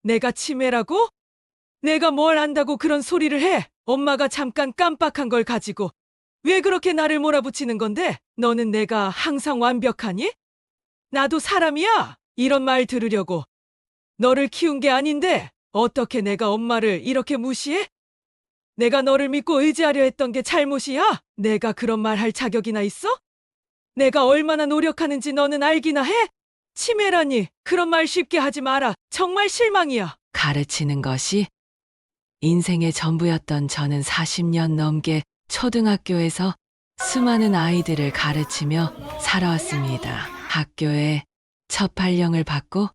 내가 치매라고? 내가 뭘 안다고 그런 소리를 해? 엄마가 잠깐 깜빡한 걸 가지고 왜 그렇게 나를 몰아붙이는 건데? 너는 내가 항상 완벽하니? 나도 사람이야. 이런 말 들으려고. 너를 키운 게 아닌데 어떻게 내가 엄마를 이렇게 무시해? 내가 너를 믿고 의지하려 했던 게 잘못이야? 내가 그런 말 할 자격이나 있어? 내가 얼마나 노력하는지 너는 알기나 해? 치매라니 그런 말 쉽게 하지 마라. 정말 실망이야. 가르치는 것이 인생의 전부였던 저는 40년 넘게 초등학교에서 수많은 아이들을 가르치며 살아왔습니다. 학교에 첫 발령을 받고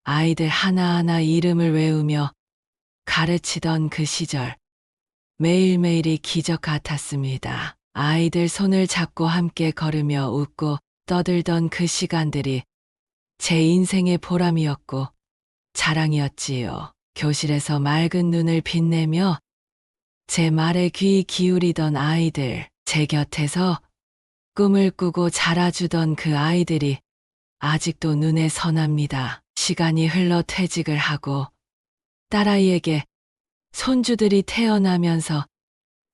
아이들 하나하나 이름을 외우며 가르치던 그 시절, 매일매일이 기적 같았습니다. 아이들 손을 잡고 함께 걸으며 웃고 떠들던 그 시간들이 제 인생의 보람이었고 자랑이었지요. 교실에서 맑은 눈을 빛내며 제 말에 귀 기울이던 아이들, 제 곁에서 꿈을 꾸고 자라주던 그 아이들이 아직도 눈에 선합니다. 시간이 흘러 퇴직을 하고 딸아이에게 손주들이 태어나면서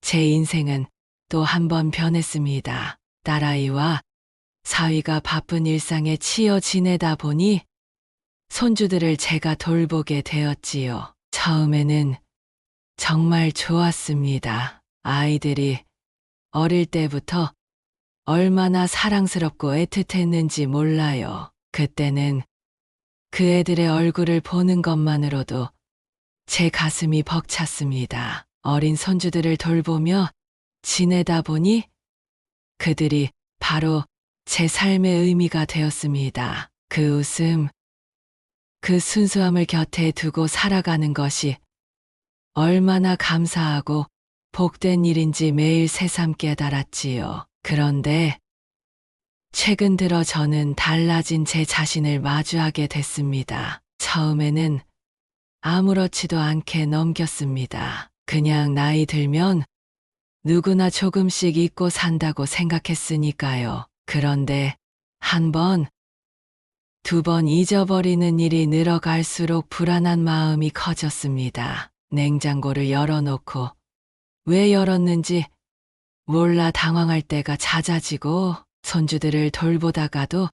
제 인생은 또 한 번 변했습니다. 딸아이와 사위가 바쁜 일상에 치여 지내다 보니 손주들을 제가 돌보게 되었지요. 처음에는 정말 좋았습니다. 아이들이 어릴 때부터 얼마나 사랑스럽고 애틋했는지 몰라요. 그때는 그 애들의 얼굴을 보는 것만으로도 제 가슴이 벅찼습니다. 어린 손주들을 돌보며 지내다 보니 그들이 바로 제 삶의 의미가 되었습니다. 그 웃음, 그 순수함을 곁에 두고 살아가는 것이 얼마나 감사하고 복된 일인지 매일 새삼 깨달았지요. 그런데 최근 들어 저는 달라진 제 자신을 마주하게 됐습니다. 처음에는 아무렇지도 않게 넘겼습니다. 그냥 나이 들면 누구나 조금씩 잊고 산다고 생각했으니까요. 그런데 한 번, 두 번 잊어버리는 일이 늘어갈수록 불안한 마음이 커졌습니다. 냉장고를 열어놓고 왜 열었는지 몰라 당황할 때가 잦아지고 손주들을 돌보다가도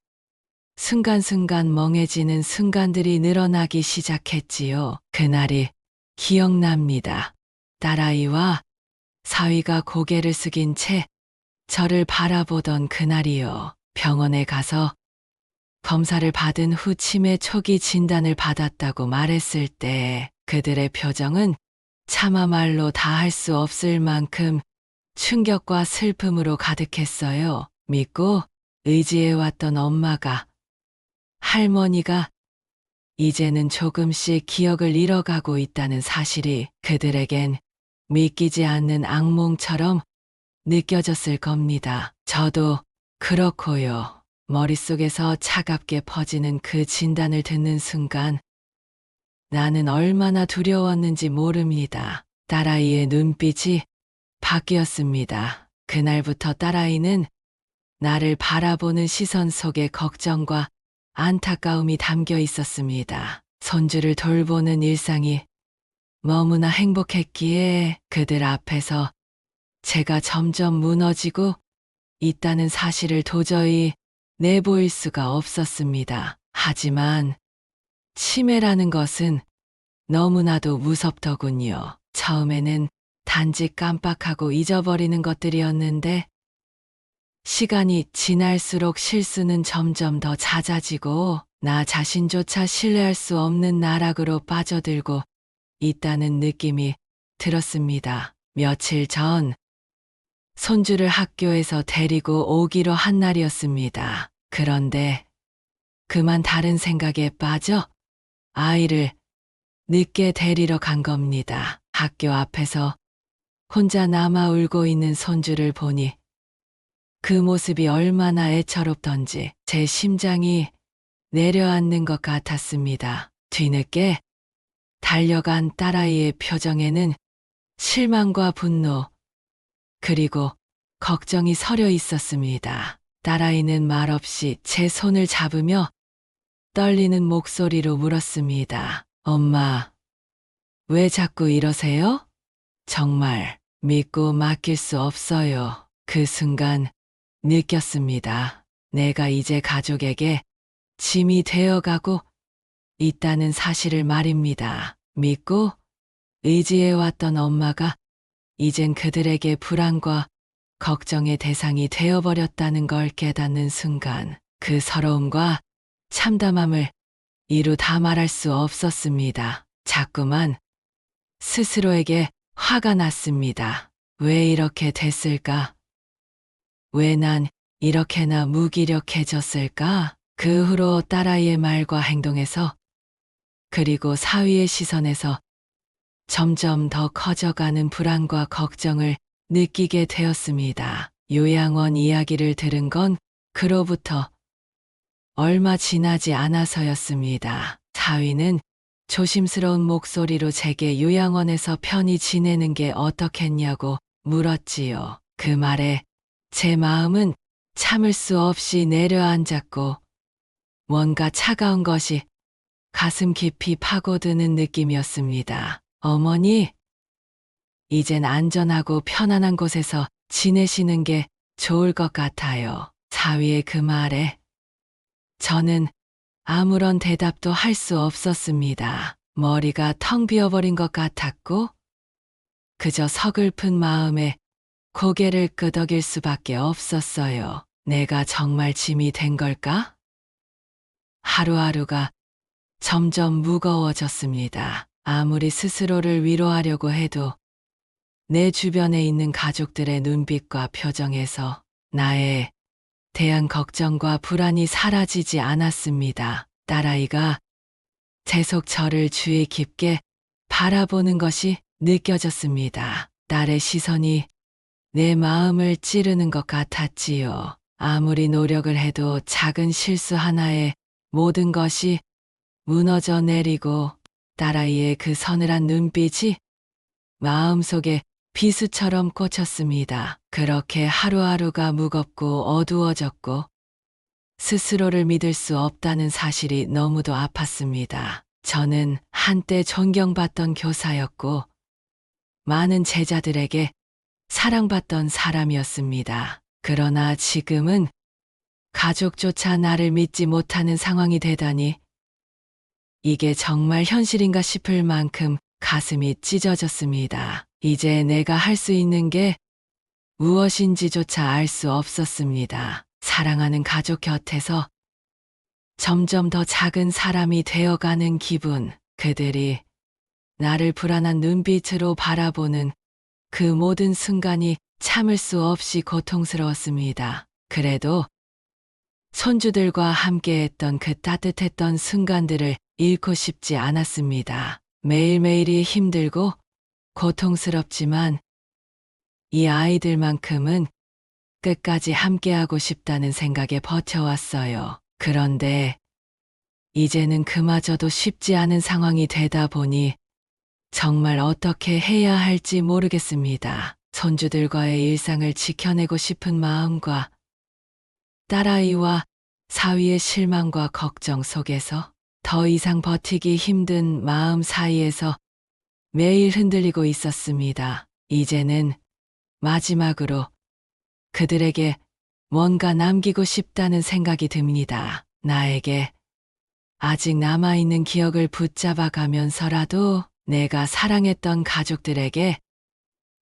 순간순간 멍해지는 순간들이 늘어나기 시작했지요. 그날이 기억납니다. 딸아이와 사위가 고개를 숙인 채 저를 바라보던 그날이요. 병원에 가서 검사를 받은 후 치매 초기 진단을 받았다고 말했을 때 그들의 표정은 차마 말로 다 할 수 없을 만큼 충격과 슬픔으로 가득했어요. 믿고 의지해왔던 엄마가, 할머니가 이제는 조금씩 기억을 잃어가고 있다는 사실이 그들에겐 믿기지 않는 악몽처럼 느껴졌을 겁니다. 저도 그렇고요. 머릿속에서 차갑게 퍼지는 그 진단을 듣는 순간 나는 얼마나 두려웠는지 모릅니다. 딸아이의 눈빛이 바뀌었습니다. 그날부터 딸아이는 나를 바라보는 시선 속에 걱정과 안타까움이 담겨 있었습니다. 손주를 돌보는 일상이 너무나 행복했기에 그들 앞에서 제가 점점 무너지고 있다는 사실을 도저히 내보일 수가 없었습니다. 하지만 치매라는 것은 너무나도 무섭더군요. 처음에는 단지 깜빡하고 잊어버리는 것들이었는데 시간이 지날수록 실수는 점점 더 잦아지고 나 자신조차 신뢰할 수 없는 나락으로 빠져들고 있다는 느낌이 들었습니다. 며칠 전 손주를 학교에서 데리고 오기로 한 날이었습니다. 그런데 그만 다른 생각에 빠져 아이를 늦게 데리러 간 겁니다. 학교 앞에서 혼자 남아 울고 있는 손주를 보니 그 모습이 얼마나 애처롭던지 제 심장이 내려앉는 것 같았습니다. 뒤늦게 달려간 딸아이의 표정에는 실망과 분노, 그리고 걱정이 서려 있었습니다. 딸아이는 말없이 제 손을 잡으며 떨리는 목소리로 물었습니다. 엄마, 왜 자꾸 이러세요? 정말 믿고 맡길 수 없어요. 그 순간 느꼈습니다. 내가 이제 가족에게 짐이 되어가고 있다는 사실을 말입니다. 믿고 의지해왔던 엄마가 이젠 그들에게 불안과 걱정의 대상이 되어버렸다는 걸 깨닫는 순간 그 서러움과 참담함을 이루 다 말할 수 없었습니다. 자꾸만 스스로에게 화가 났습니다. 왜 이렇게 됐을까? 왜 난 이렇게나 무기력해졌을까? 그 후로 딸아이의 말과 행동에서 그리고 사위의 시선에서 점점 더 커져가는 불안과 걱정을 느끼게 되었습니다. 요양원 이야기를 들은 건 그로부터 얼마 지나지 않아서였습니다. 사위는 조심스러운 목소리로 제게 요양원에서 편히 지내는 게 어떻겠냐고 물었지요. 그 말에 제 마음은 참을 수 없이 내려앉았고 뭔가 차가운 것이 가슴 깊이 파고드는 느낌이었습니다. 어머니, 이젠 안전하고 편안한 곳에서 지내시는 게 좋을 것 같아요. 사위의 그 말에 저는 아무런 대답도 할 수 없었습니다. 머리가 텅 비어버린 것 같았고 그저 서글픈 마음에 고개를 끄덕일 수밖에 없었어요. 내가 정말 짐이 된 걸까? 하루하루가 점점 무거워졌습니다. 아무리 스스로를 위로하려고 해도 내 주변에 있는 가족들의 눈빛과 표정에서 나에 대한 걱정과 불안이 사라지지 않았습니다. 딸아이가 계속 저를 주의 깊게 바라보는 것이 느껴졌습니다. 딸의 시선이 내 마음을 찌르는 것 같았지요. 아무리 노력을 해도 작은 실수 하나에 모든 것이 무너져 내리고 딸아이의 그 서늘한 눈빛이 마음속에 비수처럼 꽂혔습니다. 그렇게 하루하루가 무겁고 어두워졌고 스스로를 믿을 수 없다는 사실이 너무도 아팠습니다. 저는 한때 존경받던 교사였고 많은 제자들에게 사랑받던 사람이었습니다. 그러나 지금은 가족조차 나를 믿지 못하는 상황이 되다니 이게 정말 현실인가 싶을 만큼 가슴이 찢어졌습니다. 이제 내가 할 수 있는 게 무엇인지조차 알 수 없었습니다. 사랑하는 가족 곁에서 점점 더 작은 사람이 되어가는 기분, 그들이 나를 불안한 눈빛으로 바라보는 그 모든 순간이 참을 수 없이 고통스러웠습니다. 그래도 손주들과 함께했던 그 따뜻했던 순간들을 잃고 싶지 않았습니다. 매일매일이 힘들고 고통스럽지만 이 아이들만큼은 끝까지 함께하고 싶다는 생각에 버텨왔어요. 그런데 이제는 그마저도 쉽지 않은 상황이 되다 보니 정말 어떻게 해야 할지 모르겠습니다. 손주들과의 일상을 지켜내고 싶은 마음과 딸아이와 사위의 실망과 걱정 속에서 더 이상 버티기 힘든 마음 사이에서 매일 흔들리고 있었습니다. 이제는 마지막으로 그들에게 뭔가 남기고 싶다는 생각이 듭니다. 나에게 아직 남아있는 기억을 붙잡아 가면서라도 내가 사랑했던 가족들에게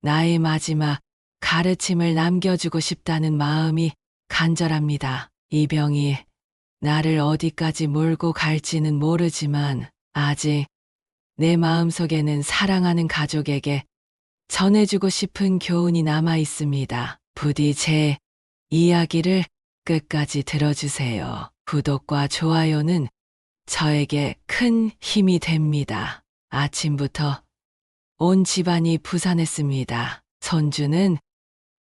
나의 마지막 가르침을 남겨주고 싶다는 마음이 간절합니다. 이 병이 나를 어디까지 몰고 갈지는 모르지만 아직 내 마음속에는 사랑하는 가족에게 전해주고 싶은 교훈이 남아 있습니다. 부디 제 이야기를 끝까지 들어주세요. 구독과 좋아요는 저에게 큰 힘이 됩니다. 아침부터 온 집안이 부산했습니다. 손주는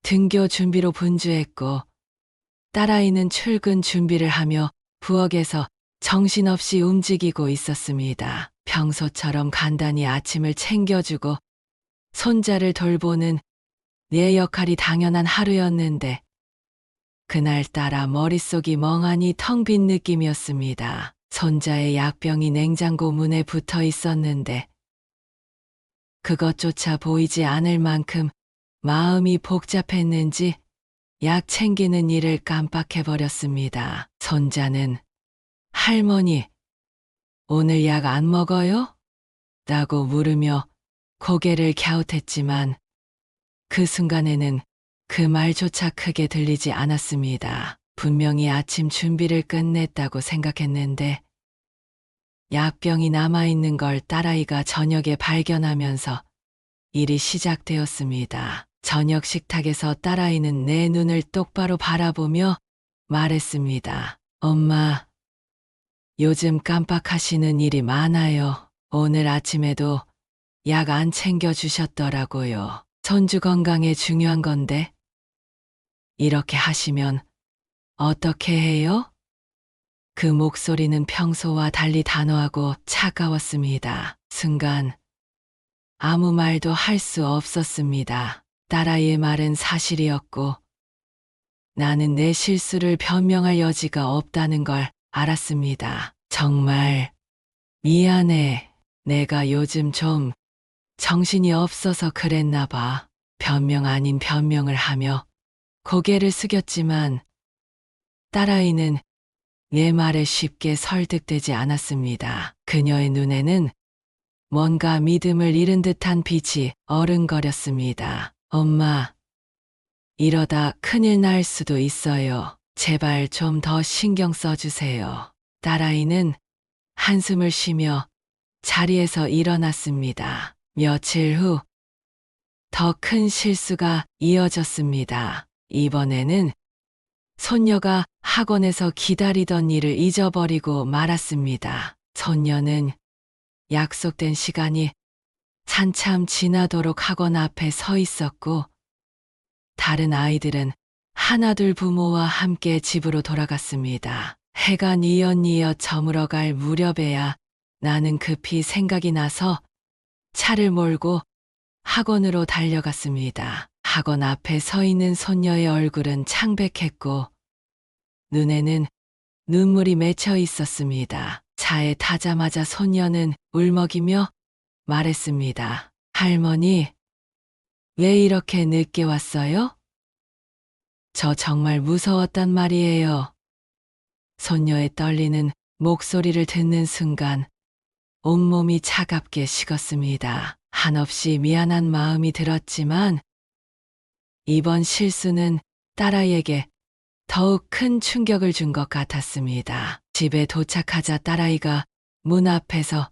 등교 준비로 분주했고 딸아이는 출근 준비를 하며 부엌에서 정신없이 움직이고 있었습니다. 평소처럼 간단히 아침을 챙겨주고 손자를 돌보는 내 역할이 당연한 하루였는데 그날따라 머릿속이 멍하니 텅 빈 느낌이었습니다. 손자의 약병이 냉장고 문에 붙어 있었는데 그것조차 보이지 않을 만큼 마음이 복잡했는지 약 챙기는 일을 깜빡해버렸습니다. 손자는 할머니, 오늘 약 안 먹어요? 라고 물으며 고개를 갸웃했지만 그 순간에는 그 말조차 크게 들리지 않았습니다. 분명히 아침 준비를 끝냈다고 생각했는데 약병이 남아있는 걸 딸아이가 저녁에 발견하면서 일이 시작되었습니다. 저녁 식탁에서 딸아이는 내 눈을 똑바로 바라보며 말했습니다. 엄마, 요즘 깜빡하시는 일이 많아요. 오늘 아침에도 약 안 챙겨주셨더라고요. 손주 건강에 중요한 건데 이렇게 하시면 어떻게 해요? 그 목소리는 평소와 달리 단호하고 차가웠습니다. 순간 아무 말도 할 수 없었습니다. 딸아이의 말은 사실이었고 나는 내 실수를 변명할 여지가 없다는 걸 알았습니다. 정말 미안해. 내가 요즘 좀 정신이 없어서 그랬나 봐. 변명 아닌 변명을 하며 고개를 숙였지만 딸아이는 내 말에 쉽게 설득되지 않았습니다. 그녀의 눈에는 뭔가 믿음을 잃은 듯한 빛이 어른거렸습니다. 엄마, 이러다 큰일 날 수도 있어요. 제발 좀 더 신경 써주세요. 딸아이는 한숨을 쉬며 자리에서 일어났습니다. 며칠 후 더 큰 실수가 이어졌습니다. 이번에는 손녀가 학원에서 기다리던 일을 잊어버리고 말았습니다. 손녀는 약속된 시간이 한참 지나도록 학원 앞에 서 있었고 다른 아이들은 하나둘 부모와 함께 집으로 돌아갔습니다. 해가 뉘엿뉘엿 저물어갈 무렵에야 나는 급히 생각이 나서 차를 몰고 학원으로 달려갔습니다. 학원 앞에 서 있는 손녀의 얼굴은 창백했고 눈에는 눈물이 맺혀 있었습니다. 차에 타자마자 손녀는 울먹이며 말했습니다. 할머니, 왜 이렇게 늦게 왔어요? 저 정말 무서웠단 말이에요. 손녀의 떨리는 목소리를 듣는 순간 온몸이 차갑게 식었습니다. 한없이 미안한 마음이 들었지만 이번 실수는 딸아이에게 더욱 큰 충격을 준 것 같았습니다. 집에 도착하자 딸아이가 문 앞에서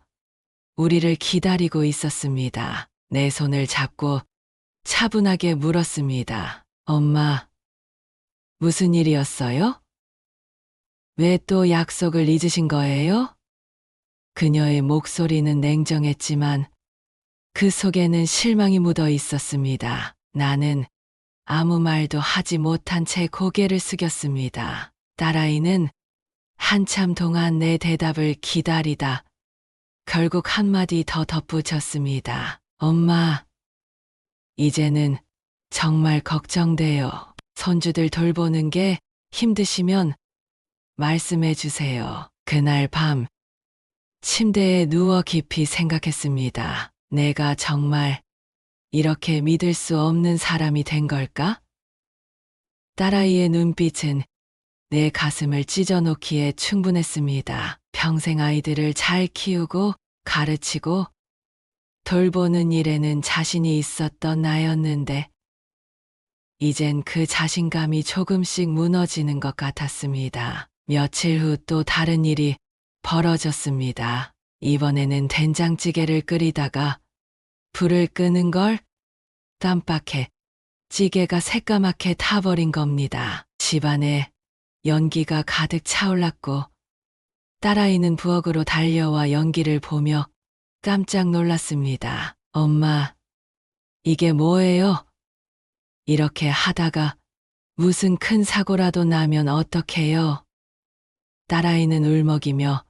우리를 기다리고 있었습니다. 내 손을 잡고 차분하게 물었습니다. 엄마, 무슨 일이었어요? 왜 또 약속을 잊으신 거예요? 그녀의 목소리는 냉정했지만 그 속에는 실망이 묻어 있었습니다. 나는 아무 말도 하지 못한 채 고개를 숙였습니다. 딸아이는 한참 동안 내 대답을 기다리다 결국 한마디 더 덧붙였습니다. 엄마, 이제는 정말 걱정돼요. 손주들 돌보는 게 힘드시면 말씀해 주세요. 그날 밤 침대에 누워 깊이 생각했습니다. 내가 정말 이렇게 믿을 수 없는 사람이 된 걸까? 딸아이의 눈빛은 내 가슴을 찢어놓기에 충분했습니다. 평생 아이들을 잘 키우고 가르치고 돌보는 일에는 자신이 있었던 나였는데 이젠 그 자신감이 조금씩 무너지는 것 같았습니다. 며칠 후 또 다른 일이 벌어졌습니다. 이번에는 된장찌개를 끓이다가 불을 끄는 걸 깜빡해 찌개가 새까맣게 타버린 겁니다. 집안에 연기가 가득 차올랐고 딸아이는 부엌으로 달려와 연기를 보며 깜짝 놀랐습니다. 엄마, 이게 뭐예요? 이렇게 하다가 무슨 큰 사고라도 나면 어떡해요? 딸아이는 울먹이며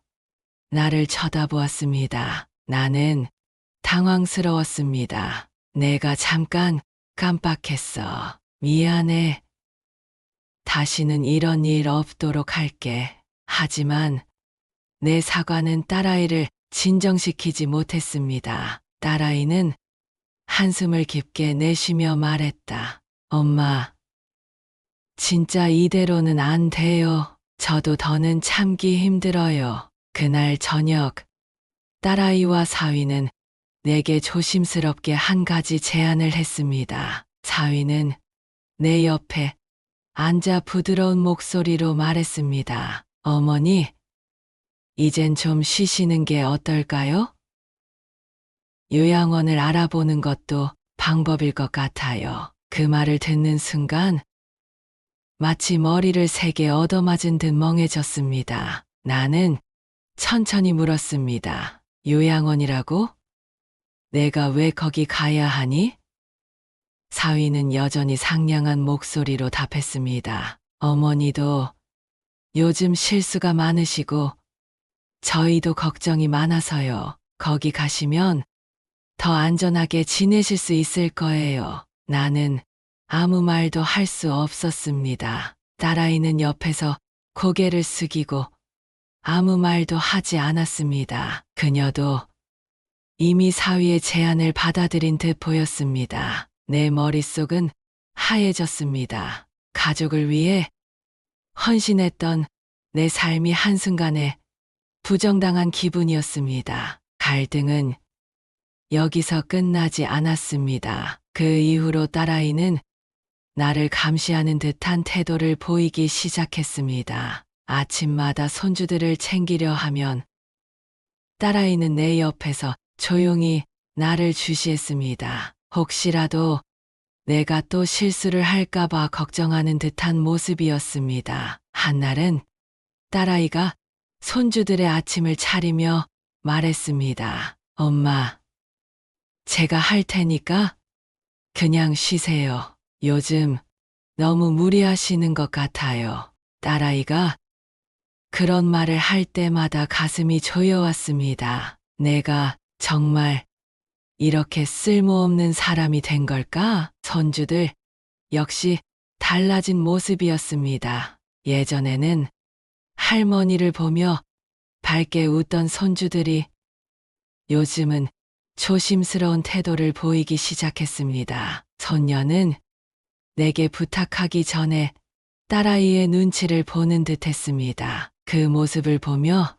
나를 쳐다보았습니다. 나는 당황스러웠습니다. 내가 잠깐 깜빡했어. 미안해. 다시는 이런 일 없도록 할게. 하지만 내 사과는 딸아이를 진정시키지 못했습니다. 딸아이는 한숨을 깊게 내쉬며 말했다. 엄마, 진짜 이대로는 안 돼요. 저도 더는 참기 힘들어요. 그날 저녁, 딸아이와 사위는 내게 조심스럽게 한 가지 제안을 했습니다. 사위는 내 옆에 앉아 부드러운 목소리로 말했습니다. 어머니, 이젠 좀 쉬시는 게 어떨까요? 요양원을 알아보는 것도 방법일 것 같아요. 그 말을 듣는 순간 마치 머리를 세게 얻어맞은 듯 멍해졌습니다. 나는 천천히 물었습니다. 요양원이라고? 내가 왜 거기 가야 하니? 사위는 여전히 상냥한 목소리로 답했습니다. 어머니도 요즘 실수가 많으시고 저희도 걱정이 많아서요. 거기 가시면 더 안전하게 지내실 수 있을 거예요. 나는 아무 말도 할 수 없었습니다. 딸아이는 옆에서 고개를 숙이고 아무 말도 하지 않았습니다. 그녀도 이미 사위의 제안을 받아들인 듯 보였습니다. 내 머릿속은 하얘졌습니다. 가족을 위해 헌신했던 내 삶이 한순간에 부정당한 기분이었습니다. 갈등은 여기서 끝나지 않았습니다. 그 이후로 딸아이는 나를 감시하는 듯한 태도를 보이기 시작했습니다. 아침마다 손주들을 챙기려 하면 딸아이는 내 옆에서 조용히 나를 주시했습니다. 혹시라도 내가 또 실수를 할까봐 걱정하는 듯한 모습이었습니다. 한날은 딸아이가 손주들의 아침을 차리며 말했습니다. 엄마, 제가 할 테니까 그냥 쉬세요. 요즘 너무 무리하시는 것 같아요. 딸아이가 그런 말을 할 때마다 가슴이 조여왔습니다. 내가 정말 이렇게 쓸모없는 사람이 된 걸까? 손주들 역시 달라진 모습이었습니다. 예전에는 할머니를 보며 밝게 웃던 손주들이 요즘은 조심스러운 태도를 보이기 시작했습니다. 손녀는 내게 부탁하기 전에 딸아이의 눈치를 보는 듯 했습니다. 그 모습을 보며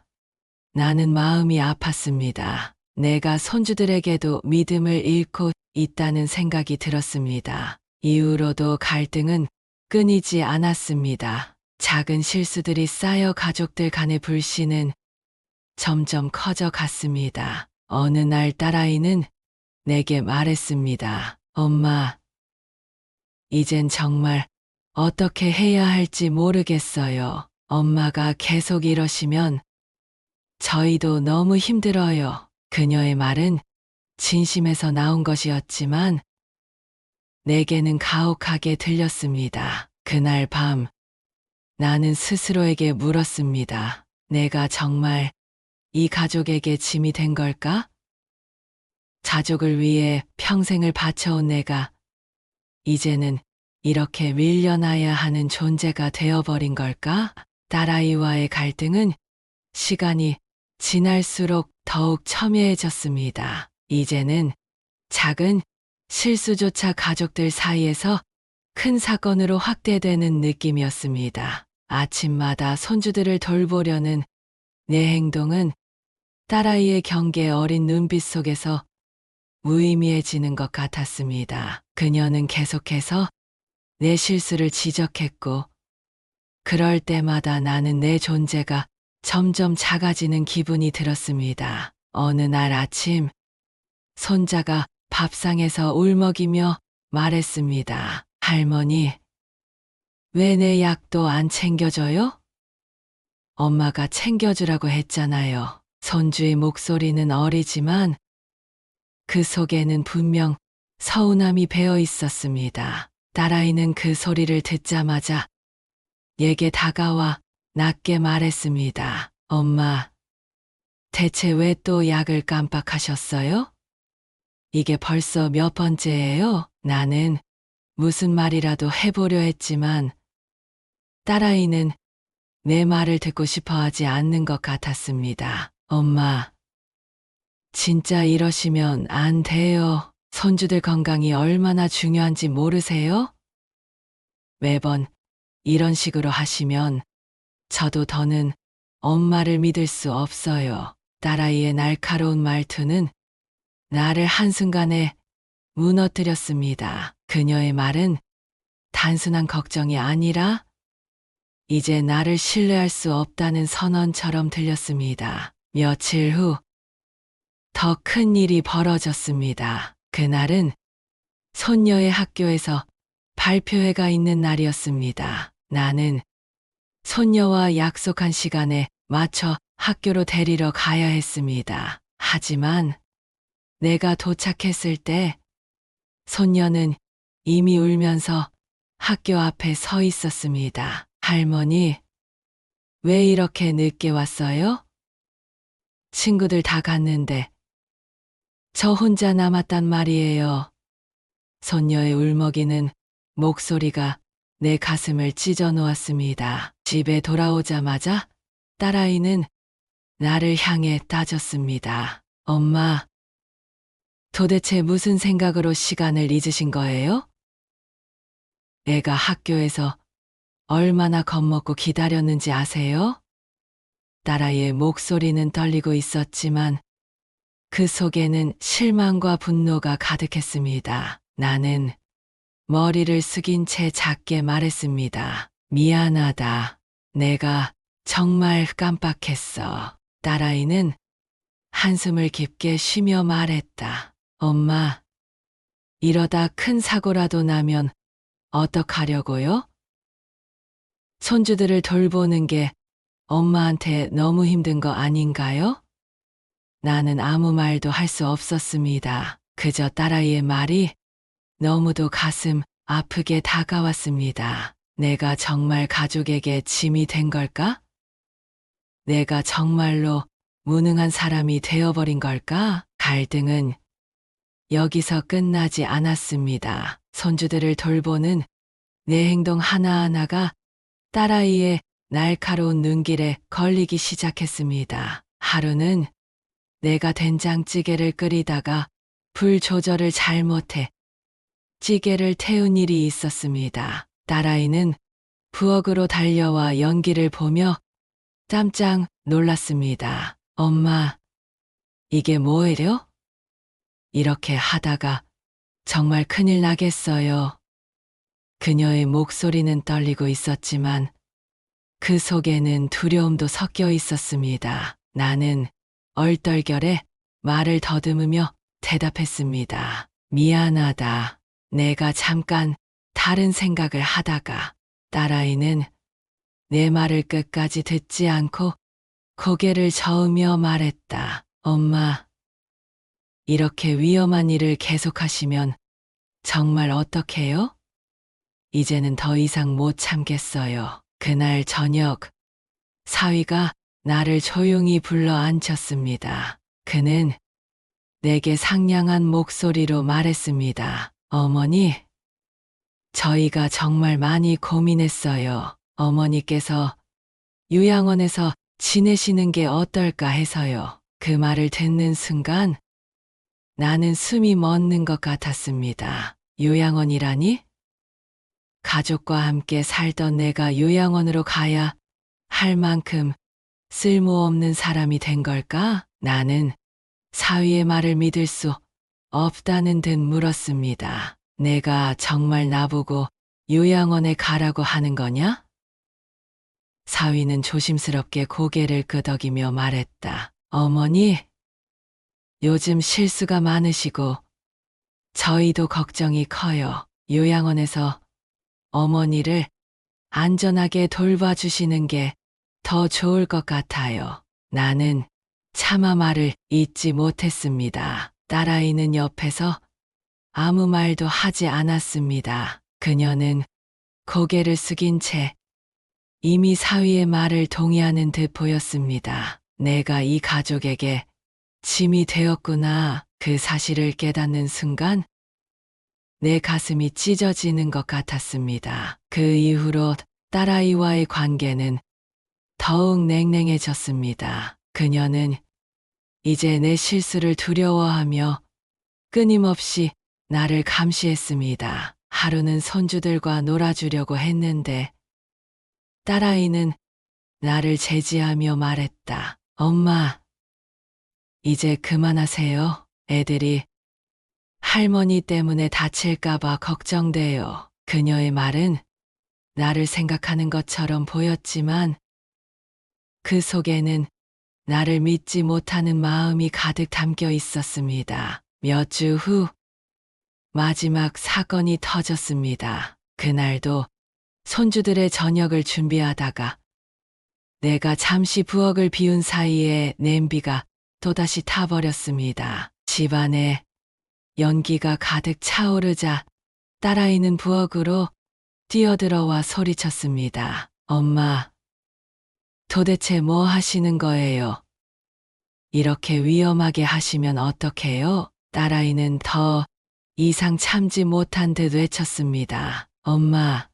나는 마음이 아팠습니다. 내가 손주들에게도 믿음을 잃고 있다는 생각이 들었습니다. 이후로도 갈등은 끊이지 않았습니다. 작은 실수들이 쌓여 가족들 간의 불신은 점점 커져 갔습니다. 어느 날 딸아이는 내게 말했습니다. 엄마, 이젠 정말 어떻게 해야 할지 모르겠어요. 엄마가 계속 이러시면 저희도 너무 힘들어요. 그녀의 말은 진심에서 나온 것이었지만 내게는 가혹하게 들렸습니다. 그날 밤 나는 스스로에게 물었습니다. 내가 정말 이 가족에게 짐이 된 걸까? 가족을 위해 평생을 바쳐온 내가 이제는 이렇게 밀려나야 하는 존재가 되어버린 걸까? 딸아이와의 갈등은 시간이 지날수록 더욱 첨예해졌습니다. 이제는 작은 실수조차 가족들 사이에서 큰 사건으로 확대되는 느낌이었습니다. 아침마다 손주들을 돌보려는 내 행동은 딸아이의 경계 어린 눈빛 속에서 무의미해지는 것 같았습니다. 그녀는 계속해서 내 실수를 지적했고, 그럴 때마다 나는 내 존재가 점점 작아지는 기분이 들었습니다. 어느 날 아침, 손자가 밥상에서 울먹이며 말했습니다. 할머니, 왜 내 약도 안 챙겨줘요? 엄마가 챙겨주라고 했잖아요. 손주의 목소리는 어리지만 그 속에는 분명 서운함이 배어 있었습니다. 딸아이는 그 소리를 듣자마자 내게 다가와 낮게 말했습니다. 엄마, 대체 왜 또 약을 깜빡하셨어요? 이게 벌써 몇 번째예요? 나는 무슨 말이라도 해보려 했지만 딸아이는 내 말을 듣고 싶어 하지 않는 것 같았습니다. 엄마, 진짜 이러시면 안 돼요. 손주들 건강이 얼마나 중요한지 모르세요? 매번 이런 식으로 하시면 저도 더는 엄마를 믿을 수 없어요. 딸아이의 날카로운 말투는 나를 한순간에 무너뜨렸습니다. 그녀의 말은 단순한 걱정이 아니라 이제 나를 신뢰할 수 없다는 선언처럼 들렸습니다. 며칠 후 더 큰 일이 벌어졌습니다. 그날은 손녀의 학교에서 발표회가 있는 날이었습니다. 나는 손녀와 약속한 시간에 맞춰 학교로 데리러 가야 했습니다. 하지만 내가 도착했을 때 손녀는 이미 울면서 학교 앞에 서 있었습니다. 할머니, 왜 이렇게 늦게 왔어요? 친구들 다 갔는데 저 혼자 남았단 말이에요. 손녀의 울먹이는 목소리가 내 가슴을 찢어 놓았습니다. 집에 돌아오자마자 딸아이는 나를 향해 따졌습니다. 엄마, 도대체 무슨 생각으로 시간을 잊으신 거예요? 애가 학교에서 얼마나 겁먹고 기다렸는지 아세요? 딸아이의 목소리는 떨리고 있었지만 그 속에는 실망과 분노가 가득했습니다. 나는 머리를 숙인 채 작게 말했습니다. 미안하다. 내가 정말 깜빡했어. 딸아이는 한숨을 깊게 쉬며 말했다. 엄마, 이러다 큰 사고라도 나면 어떡하려고요? 손주들을 돌보는 게 엄마한테 너무 힘든 거 아닌가요? 나는 아무 말도 할 수 없었습니다. 그저 딸아이의 말이 너무도 가슴 아프게 다가왔습니다. 내가 정말 가족에게 짐이 된 걸까? 내가 정말로 무능한 사람이 되어버린 걸까? 갈등은 여기서 끝나지 않았습니다. 손주들을 돌보는 내 행동 하나하나가 딸아이의 날카로운 눈길에 걸리기 시작했습니다. 하루는 내가 된장찌개를 끓이다가 불 조절을 잘못해 찌개를 태운 일이 있었습니다. 딸아이는 부엌으로 달려와 연기를 보며 깜짝 놀랐습니다. 엄마, 이게 뭐예요? 이렇게 하다가 정말 큰일 나겠어요. 그녀의 목소리는 떨리고 있었지만 그 속에는 두려움도 섞여 있었습니다. 나는 얼떨결에 말을 더듬으며 대답했습니다. 미안하다. 내가 잠깐 다른 생각을 하다가. 딸아이는 내 말을 끝까지 듣지 않고 고개를 저으며 말했다. 엄마, 이렇게 위험한 일을 계속하시면 정말 어떡해요? 이제는 더 이상 못 참겠어요. 그날 저녁, 사위가 나를 조용히 불러 앉혔습니다. 그는 내게 상냥한 목소리로 말했습니다. 어머니, 저희가 정말 많이 고민했어요. 어머니께서 요양원에서 지내시는 게 어떨까 해서요. 그 말을 듣는 순간 나는 숨이 멎는 것 같았습니다. 요양원이라니? 가족과 함께 살던 내가 요양원으로 가야 할 만큼 쓸모없는 사람이 된 걸까? 나는 사위의 말을 믿을 수 없다는 듯 물었습니다. 내가 정말 나보고 요양원에 가라고 하는 거냐? 사위는 조심스럽게 고개를 끄덕이며 말했다. 어머니, 요즘 실수가 많으시고 저희도 걱정이 커요. 요양원에서 어머니를 안전하게 돌봐주시는 게 더 좋을 것 같아요. 나는 차마 말을 잇지 못했습니다. 딸아이는 옆에서 아무 말도 하지 않았습니다. 그녀는 고개를 숙인 채 이미 사위의 말을 동의하는 듯 보였습니다. 내가 이 가족에게 짐이 되었구나. 그 사실을 깨닫는 순간 내 가슴이 찢어지는 것 같았습니다. 그 이후로 딸아이와의 관계는 더욱 냉랭해졌습니다. 그녀는 이제 내 실수를 두려워하며 끊임없이 나를 감시했습니다. 하루는 손주들과 놀아주려고 했는데 딸아이는 나를 제지하며 말했다. 엄마, 이제 그만하세요. 애들이 할머니 때문에 다칠까봐 걱정돼요. 그녀의 말은 나를 생각하는 것처럼 보였지만 그 속에는 나를 믿지 못하는 마음이 가득 담겨 있었습니다. 몇 주 후 마지막 사건이 터졌습니다. 그날도 손주들의 저녁을 준비하다가 내가 잠시 부엌을 비운 사이에 냄비가 또다시 타버렸습니다. 집안에 연기가 가득 차오르자 딸아이는 부엌으로 뛰어들어와 소리쳤습니다. 엄마, 도대체 뭐 하시는 거예요? 이렇게 위험하게 하시면 어떡해요? 딸아이는 더 이상 참지 못한 듯 외쳤습니다. 엄마,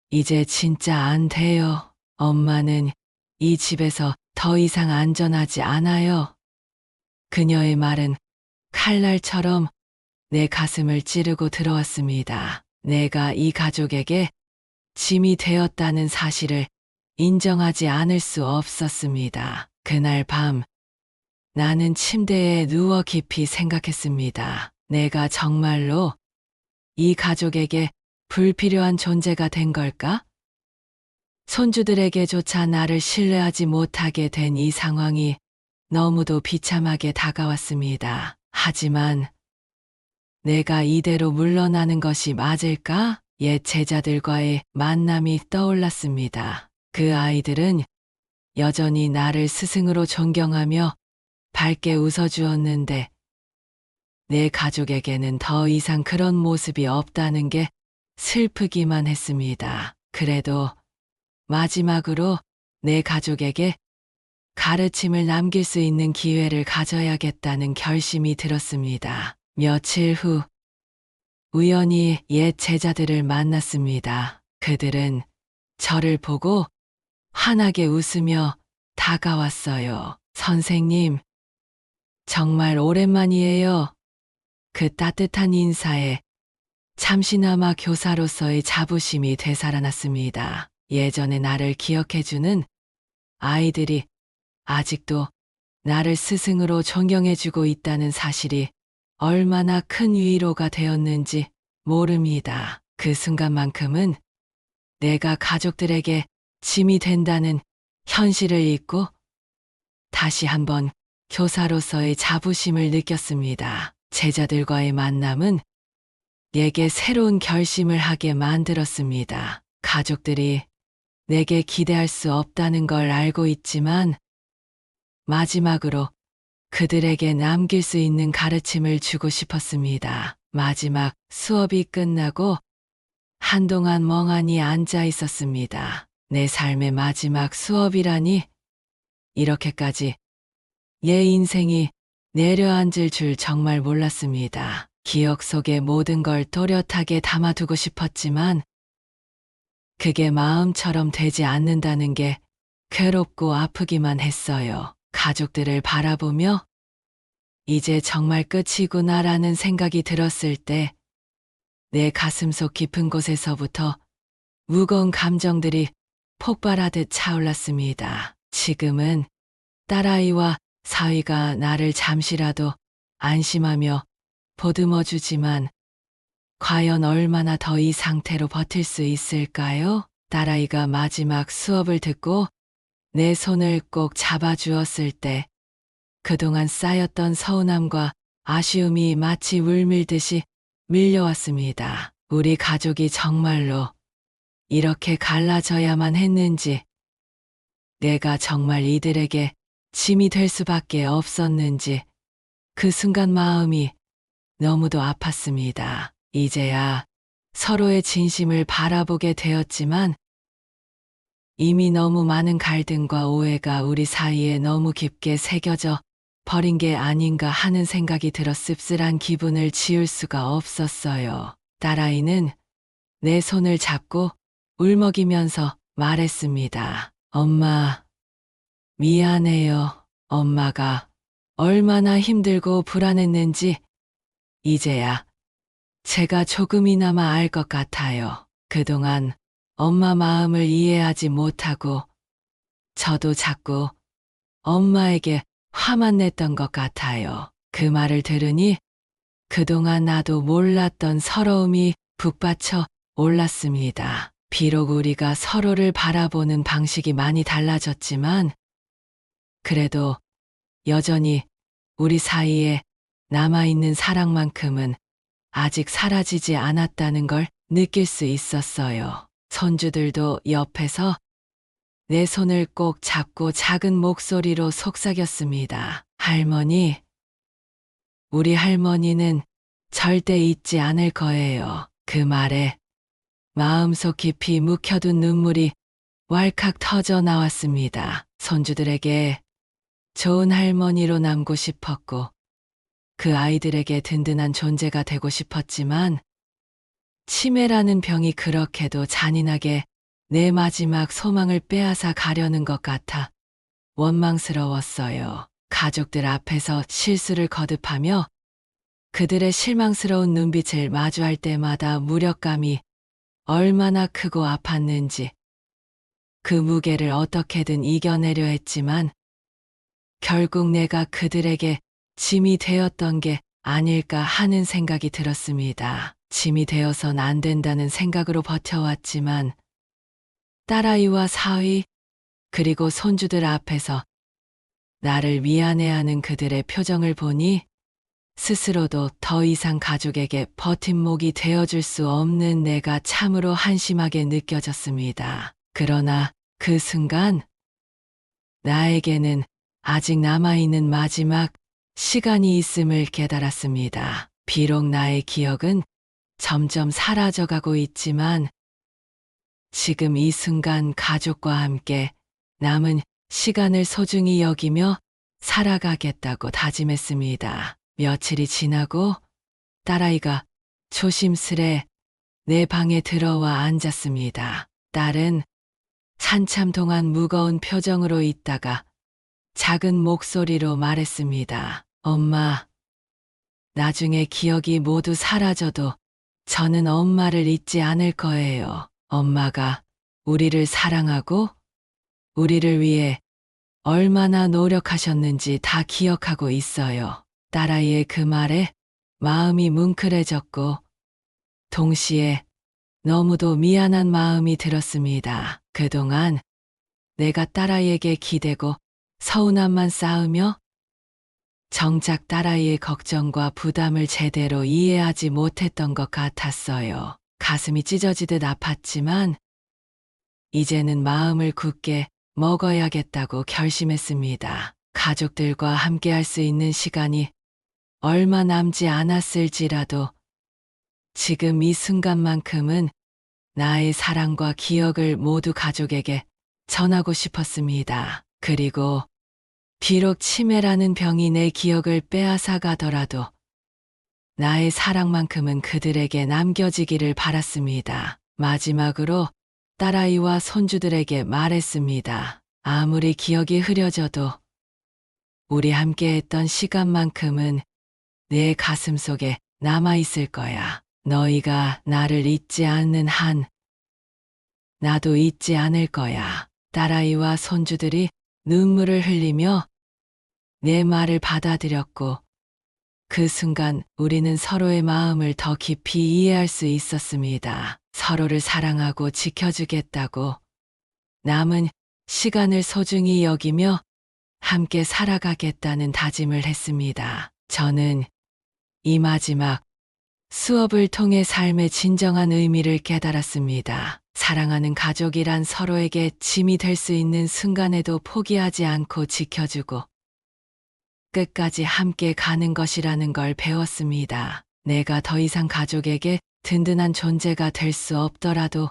이제 진짜 안 돼요. 엄마는 이 집에서 더 이상 안전하지 않아요. 그녀의 말은 칼날처럼 내 가슴을 찌르고 들어왔습니다. 내가 이 가족에게 짐이 되었다는 사실을 인정하지 않을 수 없었습니다. 그날 밤 나는 침대에 누워 깊이 생각했습니다. 내가 정말로 이 가족에게 불필요한 존재가 된 걸까? 손주들에게조차 나를 신뢰하지 못하게 된 이 상황이 너무도 비참하게 다가왔습니다. 하지만 내가 이대로 물러나는 것이 맞을까? 옛 제자들과의 만남이 떠올랐습니다. 그 아이들은 여전히 나를 스승으로 존경하며 밝게 웃어주었는데 내 가족에게는 더 이상 그런 모습이 없다는 게 슬프기만 했습니다. 그래도 마지막으로 내 가족에게 가르침을 남길 수 있는 기회를 가져야겠다는 결심이 들었습니다. 며칠 후 우연히 옛 제자들을 만났습니다. 그들은 저를 보고 환하게 웃으며 다가왔어요. 선생님, 정말 오랜만이에요. 그 따뜻한 인사에 잠시나마 교사로서의 자부심이 되살아났습니다. 예전에 나를 기억해주는 아이들이 아직도 나를 스승으로 존경해주고 있다는 사실이 얼마나 큰 위로가 되었는지 모릅니다. 그 순간만큼은 내가 가족들에게 짐이 된다는 현실을 잊고 다시 한번 교사로서의 자부심을 느꼈습니다. 제자들과의 만남은 내게 새로운 결심을 하게 만들었습니다. 가족들이 내게 기대할 수 없다는 걸 알고 있지만 마지막으로 그들에게 남길 수 있는 가르침을 주고 싶었습니다. 마지막 수업이 끝나고 한동안 멍하니 앉아 있었습니다. 내 삶의 마지막 수업이라니 이렇게까지 내 인생이 내려앉을 줄 정말 몰랐습니다. 기억 속의 모든 걸 또렷하게 담아두고 싶었지만 그게 마음처럼 되지 않는다는 게 괴롭고 아프기만 했어요. 가족들을 바라보며 이제 정말 끝이구나라는 생각이 들었을 때 내 가슴속 깊은 곳에서부터 무거운 감정들이 폭발하듯 차올랐습니다. 지금은 딸아이와 사위가 나를 잠시라도 안심하며 보듬어주지만 과연 얼마나 더 이 상태로 버틸 수 있을까요? 딸아이가 마지막 수업을 듣고 내 손을 꼭 잡아주었을 때 그동안 쌓였던 서운함과 아쉬움이 마치 물밀듯이 밀려왔습니다. 우리 가족이 정말로 이렇게 갈라져야만 했는지, 내가 정말 이들에게 짐이 될 수밖에 없었는지 그 순간 마음이 너무도 아팠습니다. 이제야 서로의 진심을 바라보게 되었지만 이미 너무 많은 갈등과 오해가 우리 사이에 너무 깊게 새겨져 버린 게 아닌가 하는 생각이 들어 씁쓸한 기분을 지울 수가 없었어요. 딸아이는 내 손을 잡고 울먹이면서 말했습니다. 엄마, 미안해요. 엄마가 얼마나 힘들고 불안했는지 이제야 제가 조금이나마 알 것 같아요. 그동안 엄마 마음을 이해하지 못하고 저도 자꾸 엄마에게 화만 냈던 것 같아요. 그 말을 들으니 그동안 나도 몰랐던 서러움이 북받쳐 올랐습니다. 비록 우리가 서로를 바라보는 방식이 많이 달라졌지만 그래도 여전히 우리 사이에 남아있는 사랑만큼은 아직 사라지지 않았다는 걸 느낄 수 있었어요. 손주들도 옆에서 내 손을 꼭 잡고 작은 목소리로 속삭였습니다. 할머니, 우리 할머니는 절대 잊지 않을 거예요. 그 말에 마음속 깊이 묵혀둔 눈물이 왈칵 터져 나왔습니다. 손주들에게 좋은 할머니로 남고 싶었고 그 아이들에게 든든한 존재가 되고 싶었지만 치매라는 병이 그렇게도 잔인하게 내 마지막 소망을 빼앗아 가려는 것 같아 원망스러웠어요. 가족들 앞에서 실수를 거듭하며 그들의 실망스러운 눈빛을 마주할 때마다 무력감이 얼마나 크고 아팠는지 그 무게를 어떻게든 이겨내려 했지만 결국 내가 그들에게 짐이 되었던 게 아닐까 하는 생각이 들었습니다. 짐이 되어선 안 된다는 생각으로 버텨왔지만 딸아이와 사위 그리고 손주들 앞에서 나를 미안해하는 그들의 표정을 보니 스스로도 더 이상 가족에게 버팀목이 되어줄 수 없는 내가 참으로 한심하게 느껴졌습니다. 그러나 그 순간 나에게는 아직 남아있는 마지막 시간이 있음을 깨달았습니다. 비록 나의 기억은 점점 사라져가고 있지만 지금 이 순간 가족과 함께 남은 시간을 소중히 여기며 살아가겠다고 다짐했습니다. 며칠이 지나고 딸아이가 조심스레 내 방에 들어와 앉았습니다. 딸은 한참 동안 무거운 표정으로 있다가 작은 목소리로 말했습니다. 엄마, 나중에 기억이 모두 사라져도 저는 엄마를 잊지 않을 거예요. 엄마가 우리를 사랑하고 우리를 위해 얼마나 노력하셨는지 다 기억하고 있어요. 딸아이의 그 말에 마음이 뭉클해졌고 동시에 너무도 미안한 마음이 들었습니다. 그동안 내가 딸아이에게 기대고 서운함만 쌓으며 정작 딸아이의 걱정과 부담을 제대로 이해하지 못했던 것 같았어요. 가슴이 찢어지듯 아팠지만 이제는 마음을 굳게 먹어야겠다고 결심했습니다. 가족들과 함께 할 수 있는 시간이 얼마 남지 않았을지라도 지금 이 순간만큼은 나의 사랑과 기억을 모두 가족에게 전하고 싶었습니다. 그리고 비록 치매라는 병이 내 기억을 빼앗아 가더라도 나의 사랑만큼은 그들에게 남겨지기를 바랐습니다. 마지막으로 딸아이와 손주들에게 말했습니다. 아무리 기억이 흐려져도 우리 함께했던 시간만큼은 내 가슴 속에 남아있을 거야. 너희가 나를 잊지 않는 한 나도 잊지 않을 거야. 딸아이와 손주들이 눈물을 흘리며 내 말을 받아들였고 그 순간 우리는 서로의 마음을 더 깊이 이해할 수 있었습니다. 서로를 사랑하고 지켜주겠다고 남은 시간을 소중히 여기며 함께 살아가겠다는 다짐을 했습니다. 저는 이 마지막 수업을 통해 삶의 진정한 의미를 깨달았습니다. 사랑하는 가족이란 서로에게 짐이 될 수 있는 순간에도 포기하지 않고 지켜주고 끝까지 함께 가는 것이라는 걸 배웠습니다. 내가 더 이상 가족에게 든든한 존재가 될 수 없더라도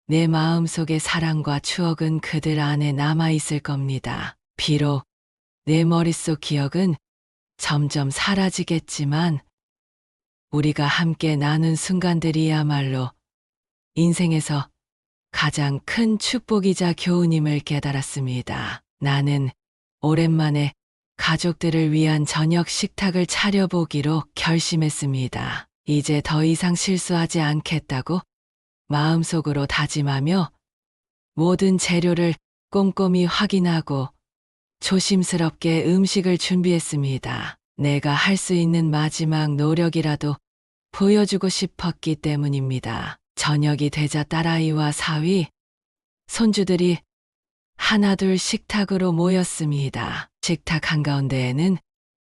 내 마음속의 사랑과 추억은 그들 안에 남아있을 겁니다. 비록 내 머릿속 기억은 점점 사라지겠지만 우리가 함께 나눈 순간들이야말로 인생에서 가장 큰 축복이자 교훈임을 깨달았습니다. 나는 오랜만에 가족들을 위한 저녁 식탁을 차려보기로 결심했습니다. 이제 더 이상 실수하지 않겠다고 마음속으로 다짐하며 모든 재료를 꼼꼼히 확인하고 조심스럽게 음식을 준비했습니다. 내가 할 수 있는 마지막 노력이라도 보여주고 싶었기 때문입니다. 저녁이 되자 딸아이와 사위, 손주들이 하나둘 식탁으로 모였습니다. 식탁 한가운데에는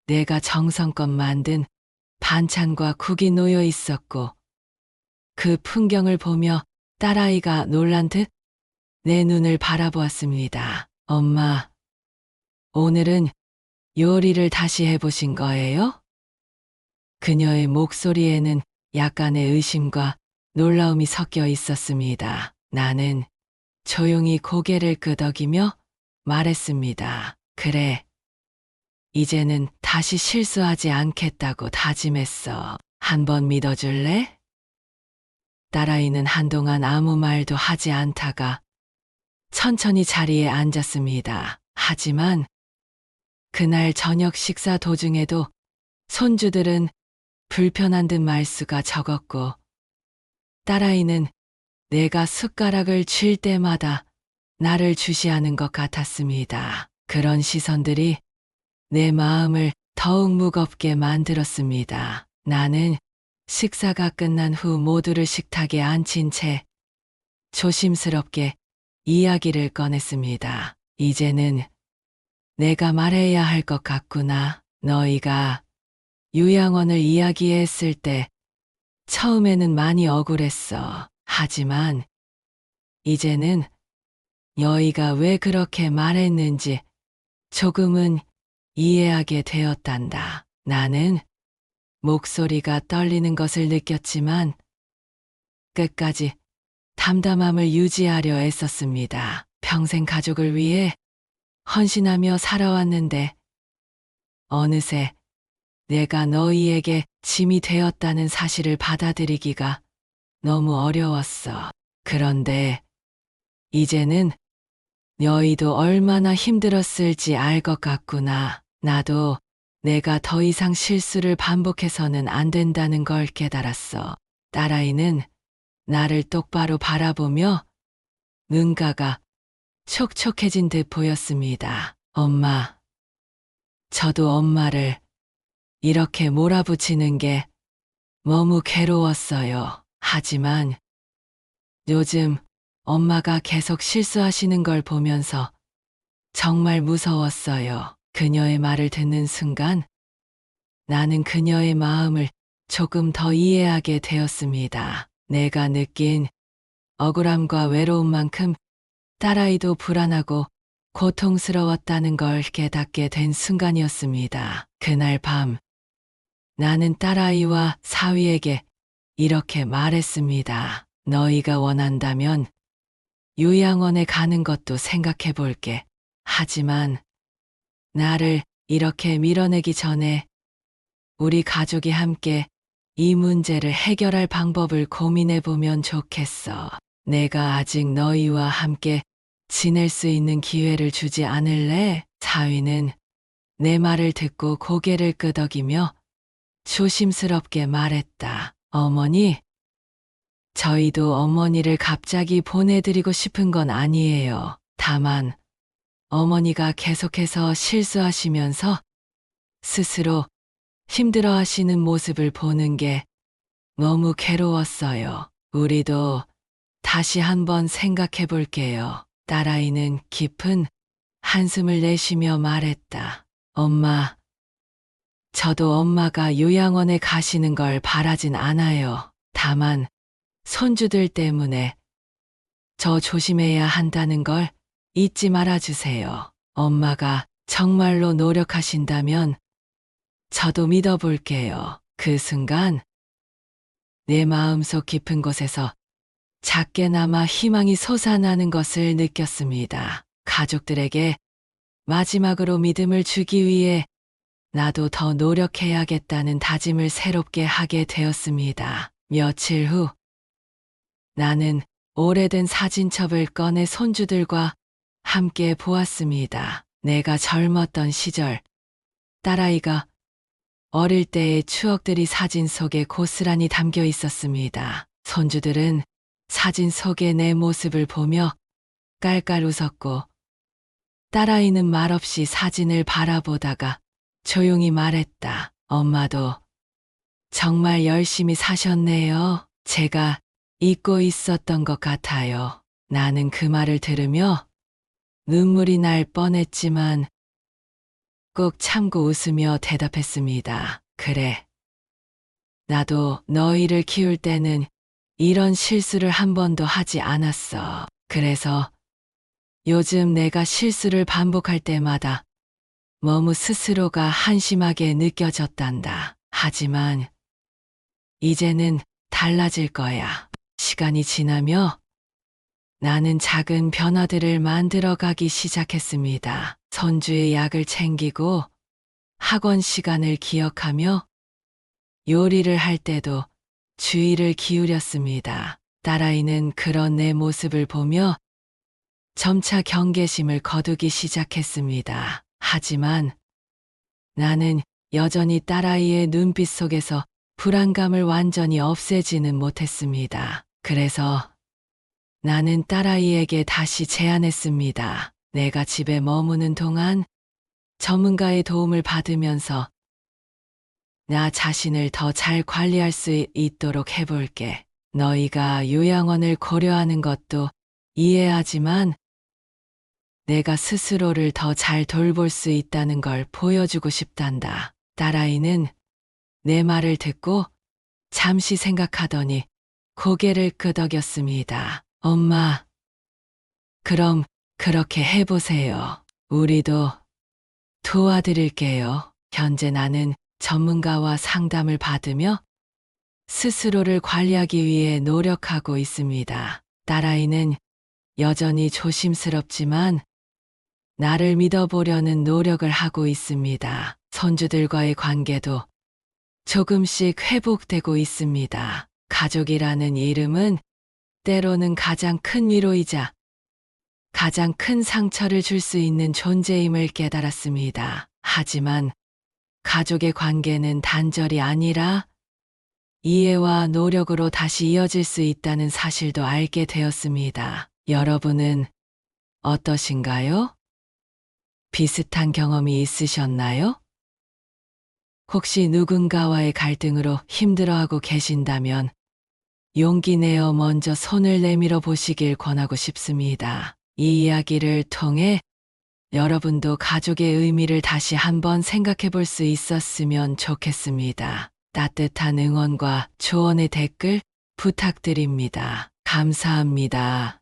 내가 정성껏 만든 반찬과 국이 놓여 있었고 그 풍경을 보며 딸아이가 놀란 듯 내 눈을 바라보았습니다. 엄마, 오늘은 요리를 다시 해보신 거예요? 그녀의 목소리에는 약간의 의심과 놀라움이 섞여 있었습니다. 나는 조용히 고개를 끄덕이며 말했습니다. 그래. 이제는 다시 실수하지 않겠다고 다짐했어. 한번 믿어줄래? 딸아이는 한동안 아무 말도 하지 않다가 천천히 자리에 앉았습니다. 하지만 그날 저녁 식사 도중에도 손주들은 불편한 듯 말수가 적었고 딸아이는 내가 숟가락을 쥘 때마다 나를 주시하는 것 같았습니다. 그런 시선들이 내 마음을 더욱 무겁게 만들었습니다. 나는 식사가 끝난 후 모두를 식탁에 앉힌 채 조심스럽게 이야기를 꺼냈습니다. 이제는 내가 말해야 할 것 같구나. 너희가 요양원을 이야기했을 때 처음에는 많이 억울했어. 하지만 이제는 너희가 왜 그렇게 말했는지 조금은 이해하게 되었단다. 나는 목소리가 떨리는 것을 느꼈지만 끝까지 담담함을 유지하려 애썼습니다. 평생 가족을 위해 헌신하며 살아왔는데 어느새 내가 너희에게 짐이 되었다는 사실을 받아들이기가 너무 어려웠어. 그런데 이제는 너희도 얼마나 힘들었을지 알 것 같구나. 나도 내가 더 이상 실수를 반복해서는 안 된다는 걸 깨달았어. 딸아이는 나를 똑바로 바라보며 눈가가 촉촉해진 듯 보였습니다. 엄마, 저도 엄마를 이렇게 몰아붙이는 게 너무 괴로웠어요. 하지만 요즘 엄마가 계속 실수하시는 걸 보면서 정말 무서웠어요. 그녀의 말을 듣는 순간 나는 그녀의 마음을 조금 더 이해하게 되었습니다. 내가 느낀 억울함과 외로움만큼 딸아이도 불안하고 고통스러웠다는 걸 깨닫게 된 순간이었습니다. 그날 밤 나는 딸아이와 사위에게 이렇게 말했습니다. 너희가 원한다면 요양원에 가는 것도 생각해 볼게. 하지만 나를 이렇게 밀어내기 전에 우리 가족이 함께 이 문제를 해결할 방법을 고민해 보면 좋겠어. 내가 아직 너희와 함께 지낼 수 있는 기회를 주지 않을래? 사위는 내 말을 듣고 고개를 끄덕이며 조심스럽게 말했다. 어머니, 저희도 어머니를 갑자기 보내드리고 싶은 건 아니에요. 다만 어머니가 계속해서 실수하시면서 스스로 힘들어하시는 모습을 보는 게 너무 괴로웠어요. 우리도 다시 한번 생각해 볼게요. 딸아이는 깊은 한숨을 내쉬며 말했다. 엄마, 저도 엄마가 요양원에 가시는 걸 바라진 않아요. 다만 손주들 때문에 저 조심해야 한다는 걸 잊지 말아주세요. 엄마가 정말로 노력하신다면 저도 믿어볼게요. 그 순간 내 마음속 깊은 곳에서 작게나마 희망이 솟아나는 것을 느꼈습니다. 가족들에게 마지막으로 믿음을 주기 위해 나도 더 노력해야겠다는 다짐을 새롭게 하게 되었습니다. 며칠 후 나는 오래된 사진첩을 꺼내 손주들과 함께 보았습니다. 내가 젊었던 시절, 딸아이가 어릴 때의 추억들이 사진 속에 고스란히 담겨 있었습니다. 손주들은 사진 속의 내 모습을 보며 깔깔 웃었고, 딸아이는 말없이 사진을 바라보다가 조용히 말했다. 엄마도 정말 열심히 사셨네요. 제가 잊고 있었던 것 같아요. 나는 그 말을 들으며 눈물이 날 뻔했지만 꼭 참고 웃으며 대답했습니다. 그래. 나도 너희를 키울 때는 이런 실수를 한 번도 하지 않았어. 그래서 요즘 내가 실수를 반복할 때마다 너무 스스로가 한심하게 느껴졌단다. 하지만 이제는 달라질 거야. 시간이 지나며 나는 작은 변화들을 만들어가기 시작했습니다. 손주의 약을 챙기고 학원 시간을 기억하며 요리를 할 때도 주의를 기울였습니다. 딸아이는 그런 내 모습을 보며 점차 경계심을 거두기 시작했습니다. 하지만 나는 여전히 딸아이의 눈빛 속에서 불안감을 완전히 없애지는 못했습니다. 그래서 나는 딸아이에게 다시 제안했습니다. 내가 집에 머무는 동안 전문가의 도움을 받으면서 나 자신을 더 잘 관리할 수 있도록 해볼게. 너희가 요양원을 고려하는 것도 이해하지만 내가 스스로를 더 잘 돌볼 수 있다는 걸 보여주고 싶단다. 딸아이는 내 말을 듣고 잠시 생각하더니 고개를 끄덕였습니다. 엄마, 그럼 그렇게 해보세요. 우리도 도와드릴게요. 현재 나는 전문가와 상담을 받으며 스스로를 관리하기 위해 노력하고 있습니다. 딸아이는 여전히 조심스럽지만 나를 믿어보려는 노력을 하고 있습니다. 손주들과의 관계도 조금씩 회복되고 있습니다. 가족이라는 이름은 때로는 가장 큰 위로이자 가장 큰 상처를 줄 수 있는 존재임을 깨달았습니다. 하지만 가족의 관계는 단절이 아니라 이해와 노력으로 다시 이어질 수 있다는 사실도 알게 되었습니다. 여러분은 어떠신가요? 비슷한 경험이 있으셨나요? 혹시 누군가와의 갈등으로 힘들어하고 계신다면 용기 내어 먼저 손을 내밀어 보시길 권하고 싶습니다. 이 이야기를 통해 여러분도 가족의 의미를 다시 한번 생각해 볼 수 있었으면 좋겠습니다. 따뜻한 응원과 조언의 댓글 부탁드립니다. 감사합니다.